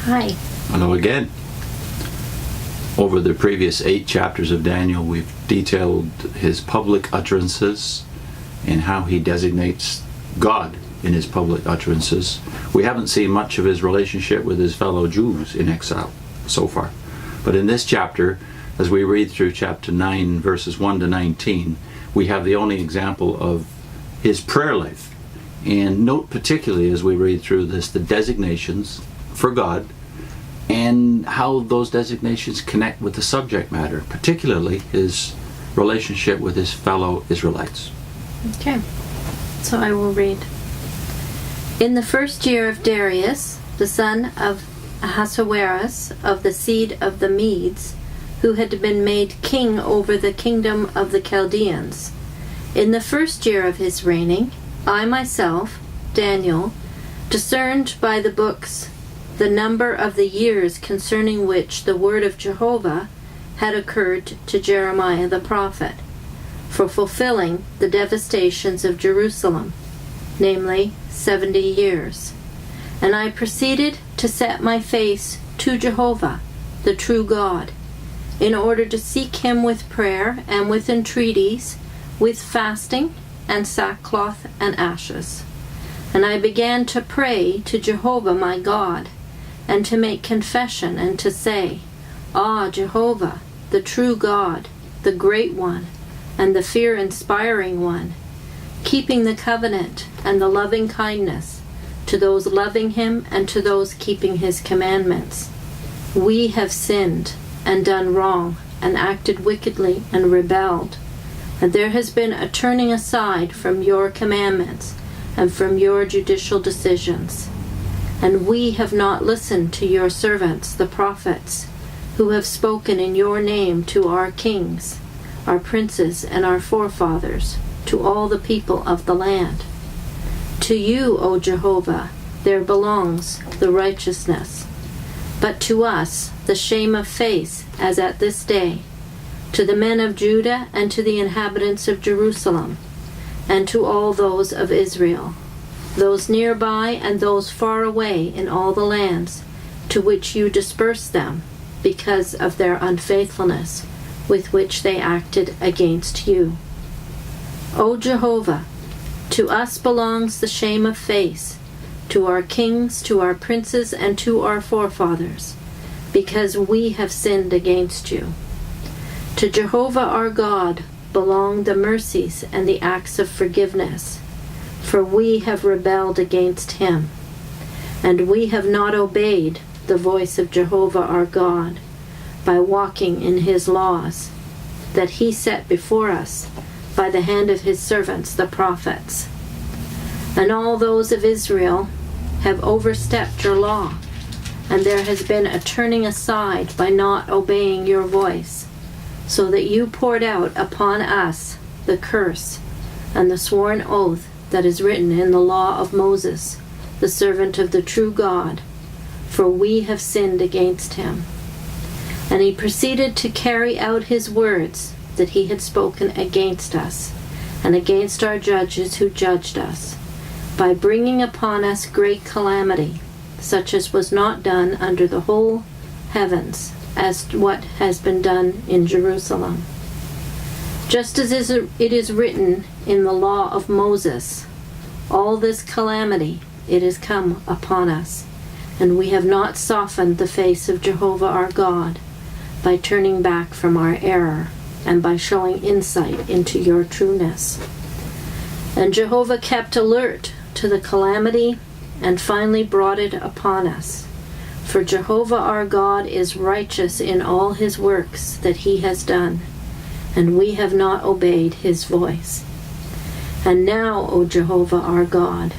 Hi. Hello again. Over the previous 8 chapters of Daniel, we've detailed his public utterances and how he designates God in his public utterances. We haven't seen much of his relationship with his fellow Jews in exile so far. But in this chapter, as we read through chapter 9, verses 1 to 19, we have the only example of his prayer life. And note particularly as we read through this, the designations for God and how those designations connect with the subject matter, particularly his relationship with his fellow Israelites. Okay, so I will read. In the first year of Darius, the son of Ahasuerus, of the seed of the Medes, who had been made king over the kingdom of the Chaldeans, in the first year of his reigning, I myself, Daniel, discerned by the books the number of the years concerning which the word of Jehovah had occurred to Jeremiah the prophet, for fulfilling the devastations of Jerusalem, namely 70 years. And I proceeded to set my face to Jehovah, the true God, in order to seek him with prayer and with entreaties, with fasting and sackcloth and ashes. And I began to pray to Jehovah my God, and to make confession and to say, Ah, Jehovah, the true God, the great one, and the fear-inspiring one, keeping the covenant and the loving kindness to those loving him and to those keeping his commandments. We have sinned and done wrong and acted wickedly and rebelled, and there has been a turning aside from your commandments and from your judicial decisions. And we have not listened to your servants, the prophets, who have spoken in your name to our kings, our princes, and our forefathers, to all the people of the land. To you, O Jehovah, there belongs the righteousness, but to us the shame of face, as at this day, to the men of Judah and to the inhabitants of Jerusalem, and to all those of Israel, those nearby and those far away in all the lands to which you dispersed them, because of their unfaithfulness with which they acted against you. O Jehovah, to us belongs the shame of face, to our kings, to our princes, and to our forefathers, because we have sinned against you. To Jehovah our God belong the mercies and the acts of forgiveness, for we have rebelled against him, and we have not obeyed the voice of Jehovah our God by walking in his laws, that he set before us by the hand of his servants the prophets. And all those of Israel have overstepped your law, and there has been a turning aside by not obeying your voice, so that you poured out upon us the curse and the sworn oath that is written in the law of Moses, the servant of the true God, for we have sinned against him. And he proceeded to carry out his words that he had spoken against us, and against our judges who judged us, by bringing upon us great calamity, such as was not done under the whole heavens, as what has been done in Jerusalem. Just as it is written in the law of Moses, all this calamity, it has come upon us, and we have not softened the face of Jehovah our God by turning back from our error and by showing insight into your trueness. And Jehovah kept alert to the calamity and finally brought it upon us. For Jehovah our God is righteous in all his works that he has done, and we have not obeyed his voice. And now, O Jehovah our God,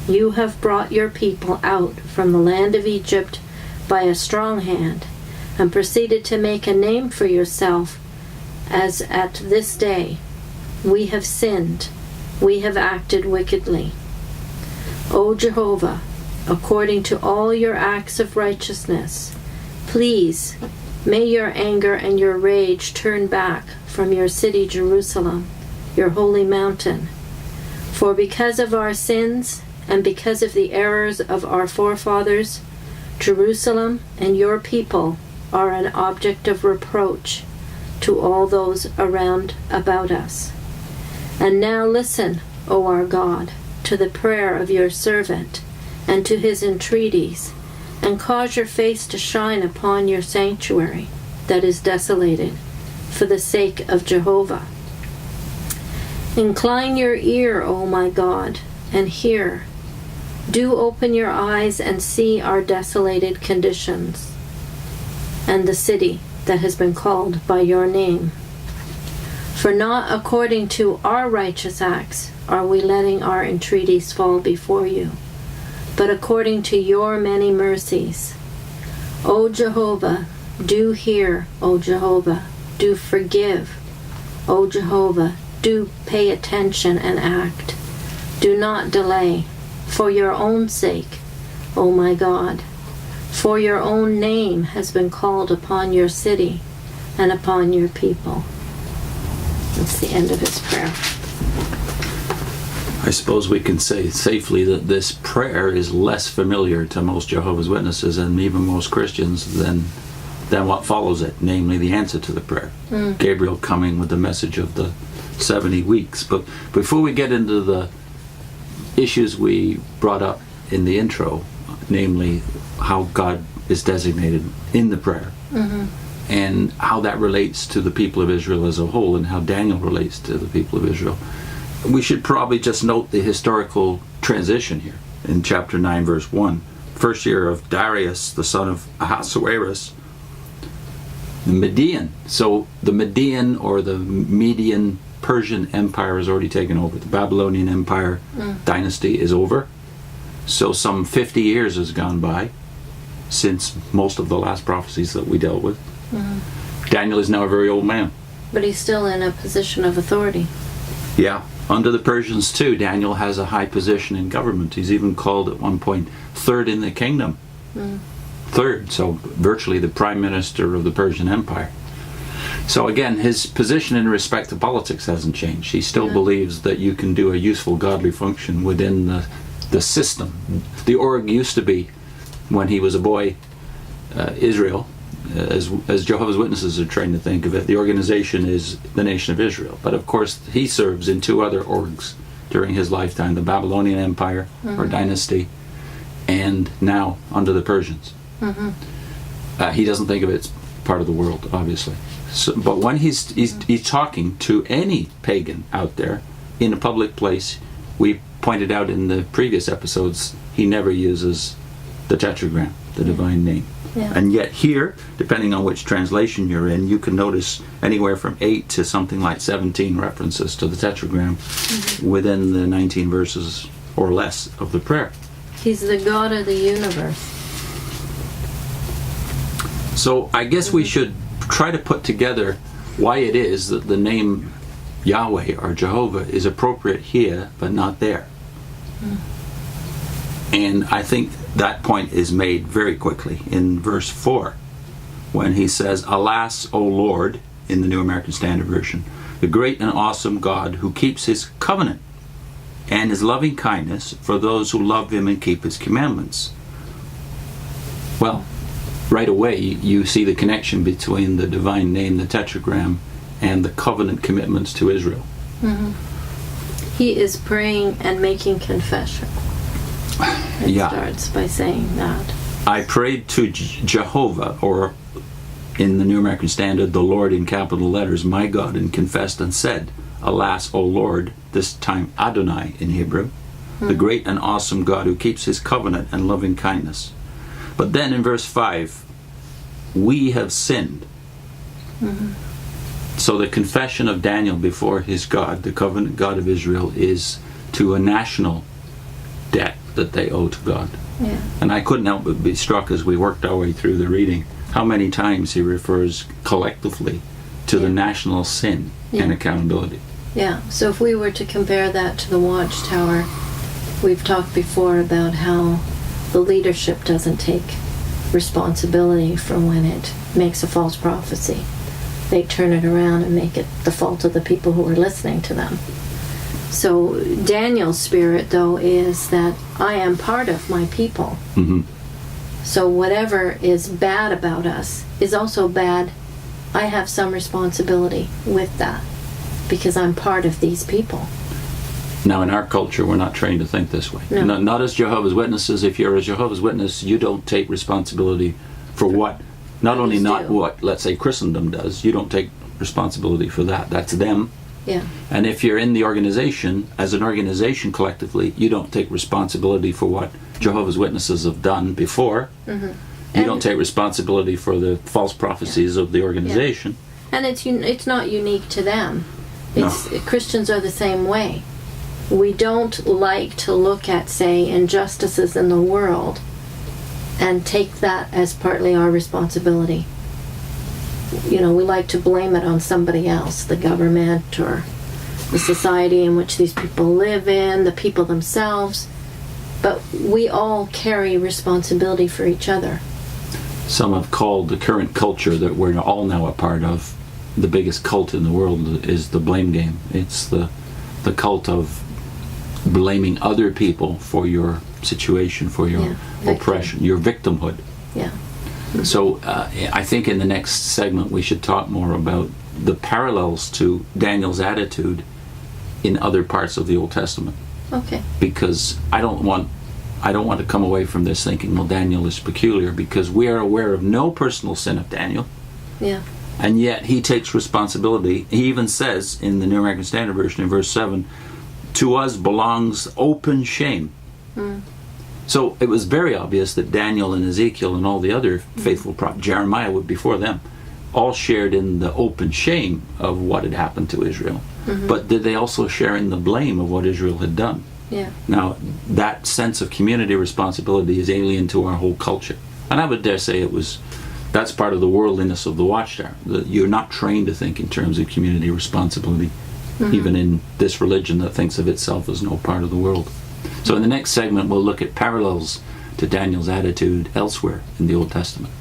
you have brought your people out from the land of Egypt by a strong hand, and proceeded to make a name for yourself, as at this day. We have sinned, we have acted wickedly. O Jehovah, according to all your acts of righteousness, please, may your anger and your rage turn back from your city Jerusalem, your holy mountain. For because of our sins and because of the errors of our forefathers, Jerusalem and your people are an object of reproach to all those around about us. And now listen, O our God, to the prayer of your servant and to his entreaties, and cause your face to shine upon your sanctuary that is desolated, for the sake of Jehovah. Incline your ear, O my God, and hear. Do open your eyes and see our desolated conditions, and the city that has been called by your name. For not according to our righteous acts are we letting our entreaties fall before you, but according to your many mercies. O Jehovah, do hear, O Jehovah, do forgive. O Jehovah, do pay attention and act. Do not delay, for your own sake, O my God. For your own name has been called upon your city and upon your people. That's the end of his prayer. I suppose we can say safely that this prayer is less familiar to most Jehovah's Witnesses and even most Christians than what follows it, namely the answer to the prayer. Gabriel coming with the message of the 70 weeks. But before we get into the issues we brought up in the intro, namely how God is designated in the prayer, and how that relates to the people of Israel as a whole, and how Daniel relates to the people of Israel, we should probably just note the historical transition here in chapter 9 verse 1. First year of Darius, the son of Ahasuerus, the Median. So the Median or the Median Persian Empire is already taken over. The Babylonian Empire dynasty is over. So some 50 years has gone by since most of the last prophecies that we dealt with. Daniel is now a very old man. But he's still in a position of authority. Yeah. Under the Persians too, Daniel has a high position in government. He's even called at one point third in the kingdom. Third, so virtually the prime minister of the Persian Empire. So again, his position in respect to politics hasn't changed. He still believes that you can do a useful godly function within the system. The org used to be, when he was a boy, Israel. As Jehovah's Witnesses are trained to think of it, the organization is the nation of Israel. But of course, he serves in two other orgs during his lifetime, the Babylonian Empire or dynasty, and now under the Persians. He doesn't think of it as part of the world, obviously. So, but when he's talking to any pagan out there in a public place, we pointed out in the previous episodes, he never uses the tetragram, the divine name. And yet here, depending on which translation you're in, you can notice anywhere from 8 to something like 17 references to the tetragram within the 19 verses or less of the prayer. He's the God of the universe. So I guess we should try to put together why it is that the name Yahweh or Jehovah is appropriate here but not there. And I think that point is made very quickly in verse 4 when he says, "Alas, O Lord," in the New American Standard Version, "the great and awesome God who keeps his covenant and his loving kindness for those who love him and keep his commandments." Well, right away you see the connection between the divine name, the tetragram, and the covenant commitments to Israel. He is praying and making confession. It starts by saying that. I prayed to Jehovah, or in the New American Standard, the Lord in capital letters, my God, and confessed and said, "Alas, O Lord," this time Adonai in Hebrew, "the great and awesome God who keeps his covenant and loving kindness." But then in verse 5, "We have sinned." So the confession of Daniel before his God, the covenant God of Israel, is to a national debt that they owe to God. And I couldn't help but be struck as we worked our way through the reading how many times he refers collectively to the national sin and accountability. So if we were to compare that to the Watchtower, we've talked before about how the leadership doesn't take responsibility for when it makes a false prophecy. They turn it around and make it the fault of the people who are listening to them. So Daniel's spirit, though, is that I am part of my people. So whatever is bad about us is also bad. I have some responsibility with that because I'm part of these people. Now, in our culture, we're not trained to think this way. No. Not as Jehovah's Witnesses. If you're a Jehovah's Witness, you don't take responsibility for what, not only not what, let's say, Christendom does. You don't take responsibility for that. That's them. Yeah. And if you're in the organization, as an organization collectively, you don't take responsibility for what Jehovah's Witnesses have done before. Mm-hmm. You don't take responsibility for the false prophecies of the organization. And it's not unique to them. No. Christians are the same way. We don't like to look at, say, injustices in the world and take that as partly our responsibility. We like to blame it on somebody else, the government or the society in which these people live in, the people themselves. But we all carry responsibility for each other. Some have called the current culture that we're all now a part of, the biggest cult in the world is the blame game. It's the cult of blaming other people for your situation, for your oppression, your victimhood. Yeah. So I think in the next segment we should talk more about the parallels to Daniel's attitude in other parts of the Old Testament. Okay. Because I don't want to come away from this thinking, well, Daniel is peculiar, because we are aware of no personal sin of Daniel. Yeah. And yet he takes responsibility. He even says in the New American Standard Version in verse 7, to us belongs open shame. Mm. So it was very obvious that Daniel and Ezekiel and all the other faithful prophets, Jeremiah would before them, all shared in the open shame of what had happened to Israel. Mm-hmm. But did they also share in the blame of what Israel had done? Yeah. Now, that sense of community responsibility is alien to our whole culture. And I would dare say that's part of the worldliness of the Watchtower. You're not trained to think in terms of community responsibility, even in this religion that thinks of itself as no part of the world. So in the next segment, we'll look at parallels to Daniel's attitude elsewhere in the Old Testament.